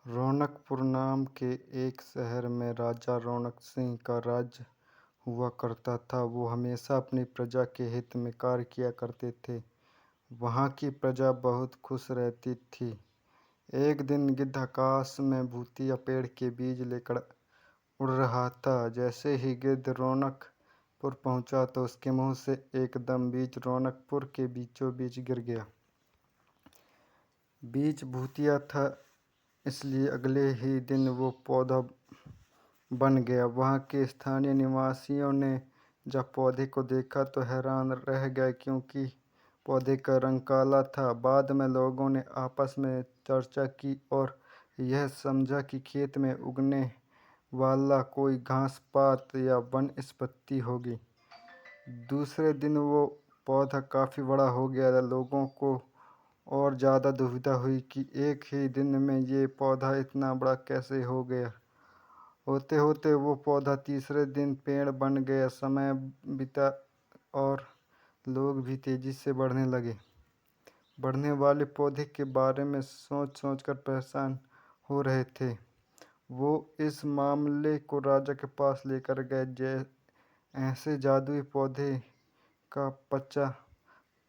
रौनकपुर नाम के एक शहर में राजा रौनक सिंह का राज्य हुआ करता था। वो हमेशा अपनी प्रजा के हित में कार्य किया करते थे। वहाँ की प्रजा बहुत खुश रहती थी। एक दिन गिद्ध आकाश में भूतिया पेड़ के बीज लेकर उड़ रहा था। जैसे ही गिद्ध रौनकपुर पहुँचा तो उसके मुंह से एकदम बीज रौनकपुर के बीचों बीच गिर गया। बीज भूतिया था, इसलिए अगले ही दिन वो पौधा बन गया। वहाँ के स्थानीय निवासियों ने जब पौधे को देखा तो हैरान रह गए, क्योंकि पौधे का रंग काला था। बाद में लोगों ने आपस में चर्चा की और यह समझा कि खेत में उगने वाला कोई घास पात या वनस्पति होगी। दूसरे दिन वो पौधा काफ़ी बड़ा हो गया। लोगों को और ज़्यादा दुविधा हुई कि एक ही दिन में ये पौधा इतना बड़ा कैसे हो गया। होते होते वो पौधा तीसरे दिन पेड़ बन गया। समय बीता और लोग भी तेज़ी से बढ़ने लगे। बढ़ने वाले पौधे के बारे में सोच सोचकर परेशान हो रहे थे। वो इस मामले को राजा के पास लेकर गए। ऐसे जादुई पौधे का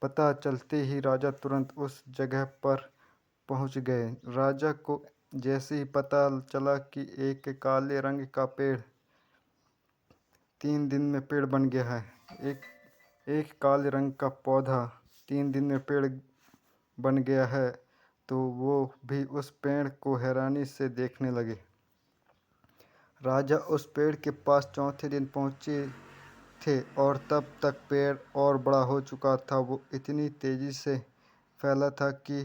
पता चलते ही राजा तुरंत उस जगह पर पहुंच गए। राजा को जैसे ही पता चला कि एक काले रंग का पेड़ 3 दिन में पेड़ बन गया है, एक काले रंग का पौधा 3 दिन में पेड़ बन गया है, तो वो भी उस पेड़ को हैरानी से देखने लगे। राजा उस पेड़ के पास चौथे दिन पहुंचे थे और तब तक पेड़ और बड़ा हो चुका था। वो इतनी तेज़ी से फैला था कि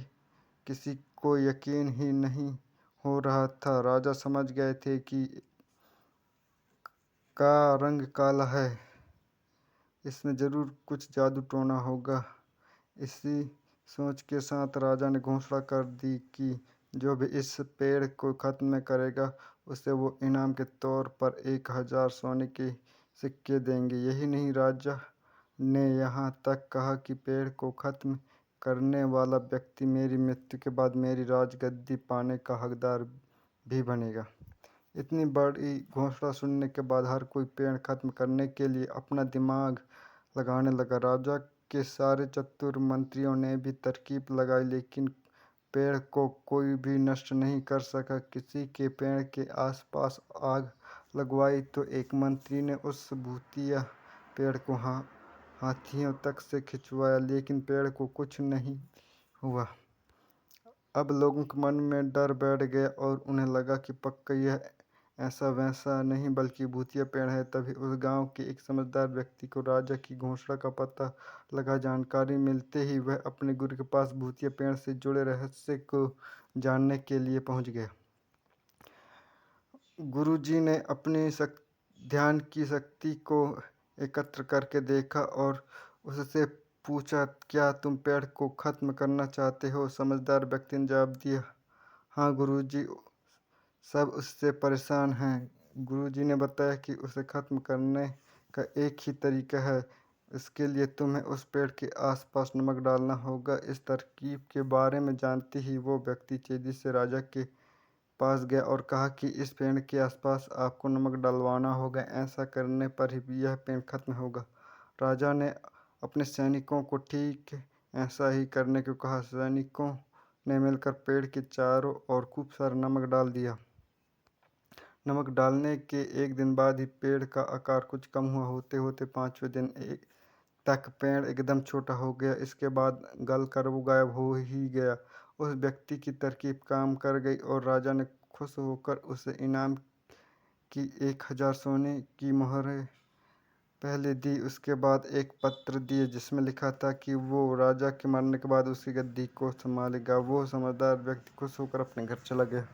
किसी को यकीन ही नहीं हो रहा था। राजा समझ गए थे कि का रंग काला है, इसमें ज़रूर कुछ जादू टोना होगा। इसी सोच के साथ राजा ने घोषणा कर दी कि जो भी इस पेड़ को ख़त्म करेगा उसे वो इनाम के तौर पर 1000 सोने के सिक्के देंगे। यही नहीं, राजा ने यहाँ तक कहा कि पेड़ को ख़त्म करने वाला व्यक्ति मेरी मृत्यु के बाद मेरी राजगद्दी पाने का हकदार भी बनेगा। इतनी बड़ी घोषणा सुनने के बाद हर कोई पेड़ ख़त्म करने के लिए अपना दिमाग लगाने लगा। राजा के सारे चतुर मंत्रियों ने भी तरकीब लगाई, लेकिन पेड़ को कोई भी नष्ट नहीं कर सका। किसी के पेड़ के आसपास आग लगवाई तो एक मंत्री ने उस भूतिया पेड़ को हाथियों तक से खिंचवाया, लेकिन पेड़ को कुछ नहीं हुआ। अब लोगों के मन में डर बैठ गया और उन्हें लगा कि पक्का यह ऐसा वैसा नहीं बल्कि भूतिया पेड़ है। तभी उस गांव के एक समझदार व्यक्ति को राजा की घोषणा का पता लगा। जानकारी मिलते ही वह अपने गुरु के पास भूतिया पेड़ से जुड़े रहस्य को जानने के लिए पहुंच गया। गुरुजी ने अपनी ध्यान की शक्ति को एकत्र करके देखा और उससे पूछा, क्या तुम पेड़ को ख़त्म करना चाहते हो? समझदार व्यक्ति ने जवाब दिया, हाँ गुरुजी, सब उससे परेशान हैं। गुरुजी ने बताया कि उसे ख़त्म करने का एक ही तरीका है। इसके लिए तुम्हें उस पेड़ के आसपास नमक डालना होगा। इस तरकीब के बारे में जानते ही वो व्यक्ति तेजी से राजा के पास गया और कहा कि इस पेड़ के आसपास आपको नमक डलवाना होगा। ऐसा करने पर ही यह पेड़ खत्म होगा। राजा ने अपने सैनिकों को ठीक ऐसा ही करने को कहा। सैनिकों ने मिलकर पेड़ के चारों ओर खूब सारा नमक डाल दिया। नमक डालने के एक दिन बाद ही पेड़ का आकार कुछ कम हुआ। होते होते 5वें दिन तक पेड़ एकदम छोटा हो गया। इसके बाद गल कर वो गायब हो ही गया। उस व्यक्ति की तरकीब काम कर गई और राजा ने खुश होकर उसे इनाम की 1000 सोने की मोहरें पहले दी। उसके बाद एक पत्र दिए जिसमें लिखा था कि वो राजा के मरने के बाद उसकी गद्दी को संभालेगा। वो समझदार व्यक्ति खुश होकर अपने घर चला गया।